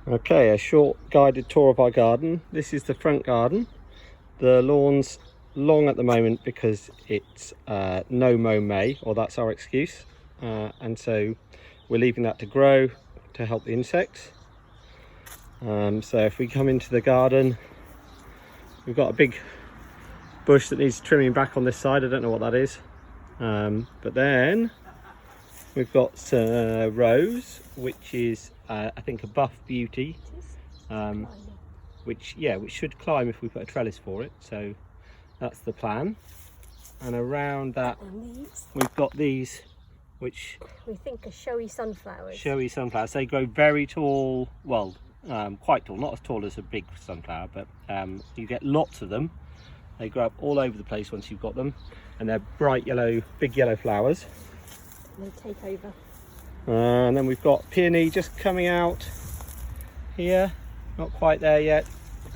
Okay, a short guided tour of our garden. This is the front garden. The lawn's long at the moment because it's no mow May, or that's our excuse, and so we're leaving that to grow to help the insects. So if we come into the garden, we've got a big bush that needs trimming back on this side. I don't know what that is, but then we've got rose, which is I think a buff beauty, which should climb if we put a trellis for it. So that's the plan. And around that we've got these, which we think are showy sunflowers. Showy sunflowers. They grow very tall, well, quite tall, not as tall as a big sunflower, but you get lots of them. They grow up all over the place once you've got them, and they're bright yellow, big yellow flowers. They take over. And then we've got peony just coming out here, not quite there yet,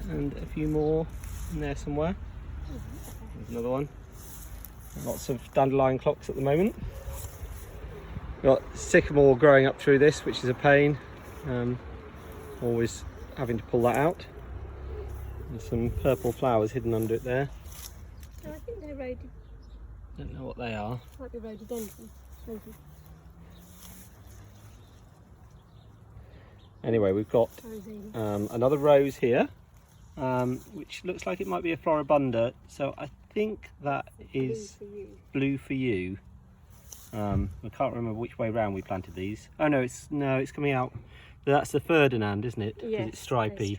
and a few more in there somewhere. There's another one. Lots of dandelion clocks at the moment. We've got sycamore growing up through this, which is a pain. Always having to pull that out. There's some purple flowers hidden under it there. No, I think they're rhododendron. Don't know what they are. Might be rhododendron. Maybe. Anyway, we've got another rose here, which looks like it might be a floribunda. So I think that is blue for you. I can't remember which way round we planted these. Oh no, it's coming out. That's the Ferdinand, isn't it? Yes, it's stripy.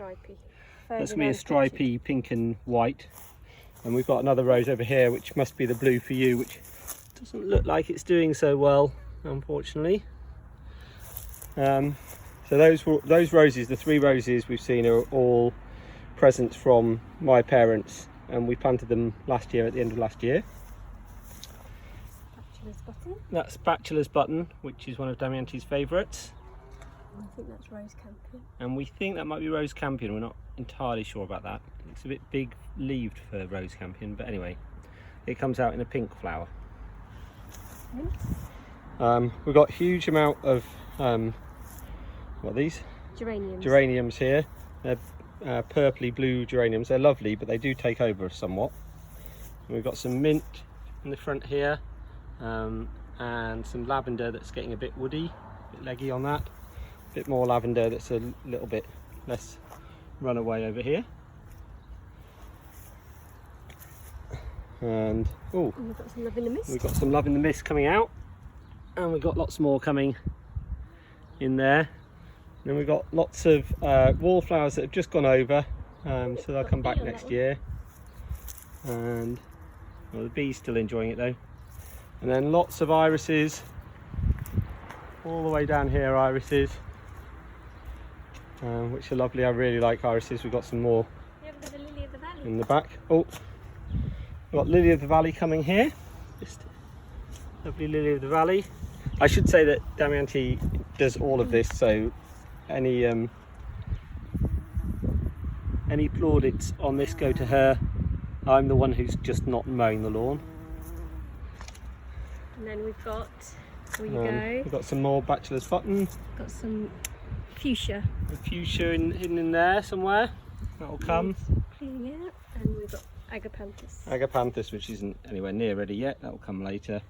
That's gonna be a Ferdinand stripy pink and white. And we've got another rose over here, which must be the blue for you, which doesn't look like it's doing so well, unfortunately. So those roses, the 3 roses we've seen, are all presents from my parents, and we planted them last year, at the end of last year. Bachelor's button. That's Bachelor's button, which is one of Damianti's favourites. I think that's rose campion. And we think that might be rose campion. We're not entirely sure about that. It's a bit big leaved for rose campion, but anyway, it comes out in a pink flower. We've got a huge amount of what are these? Geraniums. Geraniums here. They're purpley blue geraniums. They're lovely, but they do take over somewhat. And we've got some mint in the front here, and some lavender that's getting a bit woody, a bit leggy on that. A bit more lavender that's a little bit less runaway over here. And we've got some love in the mist. We've got some love in the mist coming out, and we've got lots more coming in there. And then we've got lots of wallflowers that have just gone over, so they'll come back next year. And well, the bee's still enjoying it though. And then lots of irises, all the way down here, irises, which are lovely. I really like irises. We've got some more Got a lily of the valley in the back. Oh, we've got lily of the valley coming here. Just lovely lily of the valley. I should say that Damianti does all of this, so any plaudits on this go to her. I'm the one who's just not mowing the lawn. And then we've got, we've got some more Bachelor's button. Got some fuchsia. A fuchsia hidden in there somewhere. That'll come. Cleaning out. And we've got agapanthus. Agapanthus, which isn't anywhere near ready yet. That'll come later.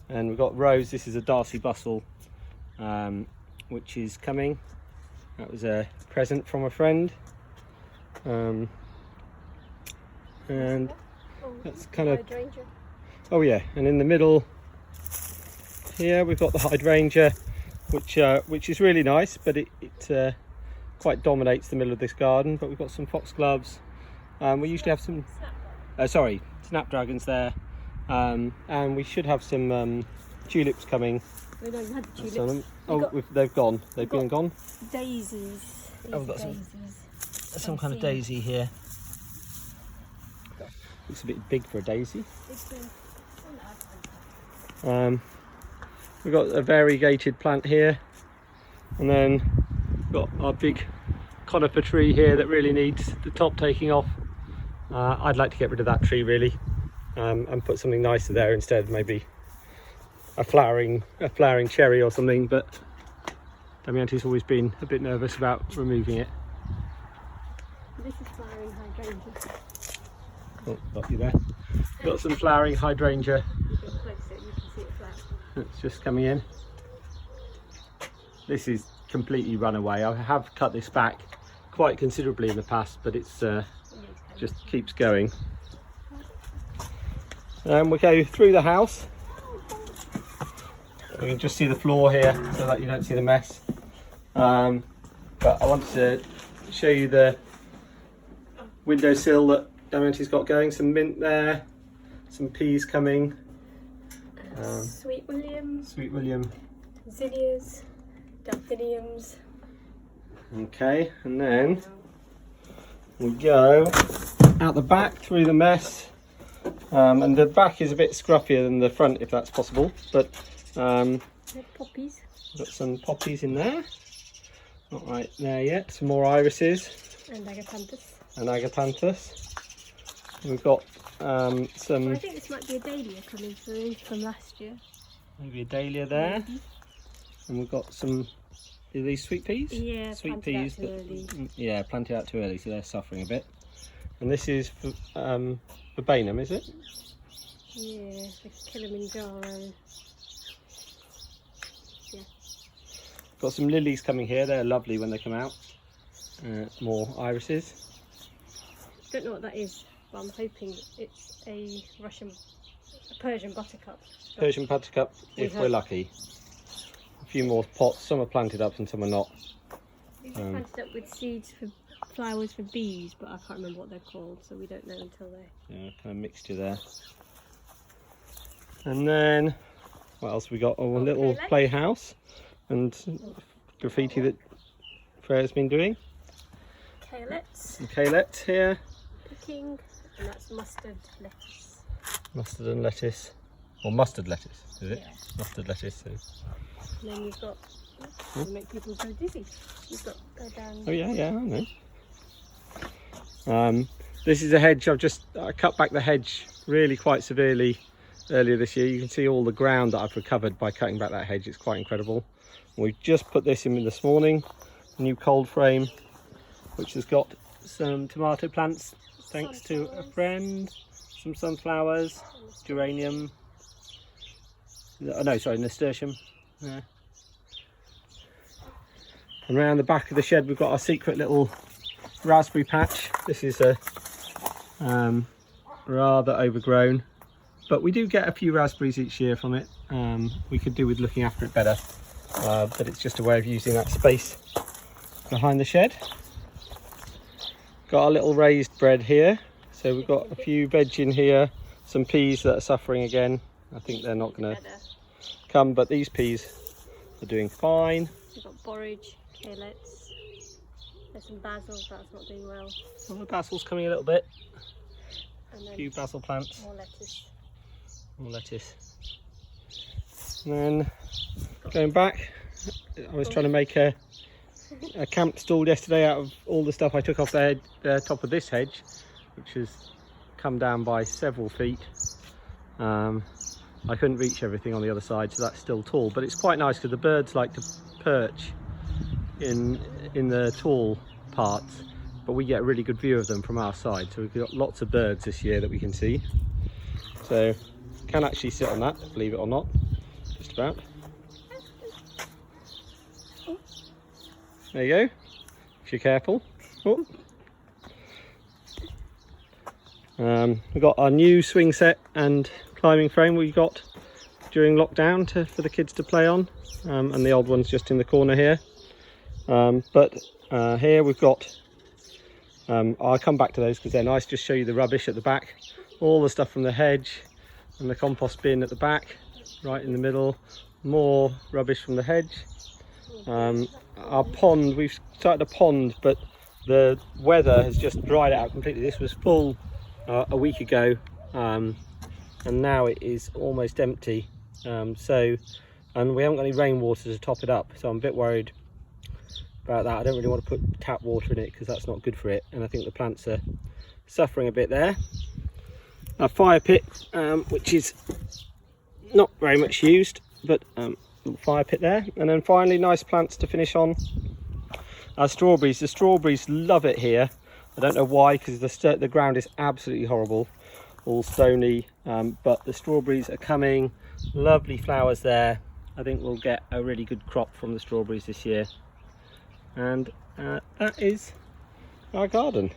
And we've got rose. This is a Darcy Bustle, which is coming. That was a present from a friend. And that's kind of. Hydrangea. Oh yeah, and in the middle here we've got the hydrangea, which is really nice, but it quite dominates the middle of this garden. But we've got some foxgloves. We usually have some snapdragons there, and we should have some tulips coming. We don't have the tulips. They've gone. They've been gone. Daisies. We've got some kind of daisy here. Looks a bit big for a daisy. We've got a variegated plant here, and then we've got our big conifer tree here that really needs the top taking off. I'd like to get rid of that tree really, and put something nicer there instead, maybe a flowering cherry or something, but Damiante's always been a bit nervous about removing it. This is flowering hydrangea. Oh, got you there. Got some flowering hydrangea. You get closer, you can see it flower. It's just coming in. This is completely run away. I have cut this back quite considerably in the past, but it's just keeps going. And we go through the house. You can just see the floor here so that you don't see the mess. But I wanted to show you the windowsill that Damiante's got going. Some mint there, some peas coming. Sweet William, Sweet William. zinnias, delphiniums. Okay, and then we go out the back through the mess. And the back is a bit scruffier than the front, if that's possible. But Poppies. got some poppies in there. Not right there yet. Some more irises. And agapanthus. And agapanthus. We've got some, I think this might be a dahlia coming through from last year. maybe a dahlia there. Maybe. And we've got some, are these sweet peas? Yeah, Sweet planted out peas, too but early. yeah, planted out too early, so they're suffering a bit. And this is verbenum, is it? Yeah, the Kilimanjaro. Yeah. Got some lilies coming here, they're lovely when they come out. More irises. Don't know what that is, but I'm hoping it's a Persian buttercup. Persian buttercup, if we're lucky. A few more pots, some are planted up and some are not. These are planted up with seeds for flowers for bees, but I can't remember what they're called, so we don't know until they. Yeah, kind of mixture there. And then, what else we got? Oh, a little Kaylet. playhouse and graffiti that Freya's been doing. Kaylet, Some kaylet here, picking, and that's mustard lettuce. mustard and lettuce. Or mustard lettuce, is it? Yeah. Mustard lettuce. So. And then you've got, to make people so dizzy, you've got go down. Oh yeah, I know. This is a hedge. I cut back the hedge really quite severely earlier this year. You can see all the ground that I've recovered by cutting back that hedge. It's quite incredible. We've just put this in this morning, a new cold frame, which has got some tomato plants, thanks to a friend, some sunflowers, geranium, oh, no, sorry, nasturtium. Yeah. And around the back of the shed we've got our secret little raspberry patch. This is a rather overgrown, but we do get a few raspberries each year from it. We could do with looking after it better, but it's just a way of using that space behind the shed. Got our little raised bed here, so we've got a few veg in here, some peas that are suffering again. I think they're not going to come, but these peas are doing fine. We've got borage, kaylettes, there's some basil, that's not doing well, Well, the basil's coming a little bit. and A then few basil plants, more lettuce. more lettuce. And then going back, I was trying to make a camp stool yesterday out of all the stuff I took off the top of this hedge, which has come down by several feet. I couldn't reach everything on the other side, so that's still tall, but it's quite nice because the birds like to perch in the tall parts, but we get a really good view of them from our side, so we've got lots of birds this year that we can see. So can actually sit on that, believe it or not, just about. There you go, if you're careful. Oh. We've got our new swing set and climbing frame we got during lockdown for the kids to play on, and the old one's just in the corner here. But here we've got, I'll come back to those because they're nice. Just show you the rubbish at the back, all the stuff from the hedge and the compost bin at the back, right in the middle, more rubbish from the hedge. Our pond, we've started a pond, but the weather has just dried it out completely. This was full a week ago, and now it is almost empty. And we haven't got any rainwater to top it up, so I'm a bit worried about that. I don't really want to put tap water in it because that's not good for it, and I think the plants are suffering a bit there. A fire pit, which is not very much used, but Little fire pit there. And then finally, nice plants to finish on. Our strawberries. The strawberries love it here. I don't know why, because the ground is absolutely horrible, all stony, but the strawberries are coming. Lovely flowers there. I think we'll get a really good crop from the strawberries this year. And that is our garden.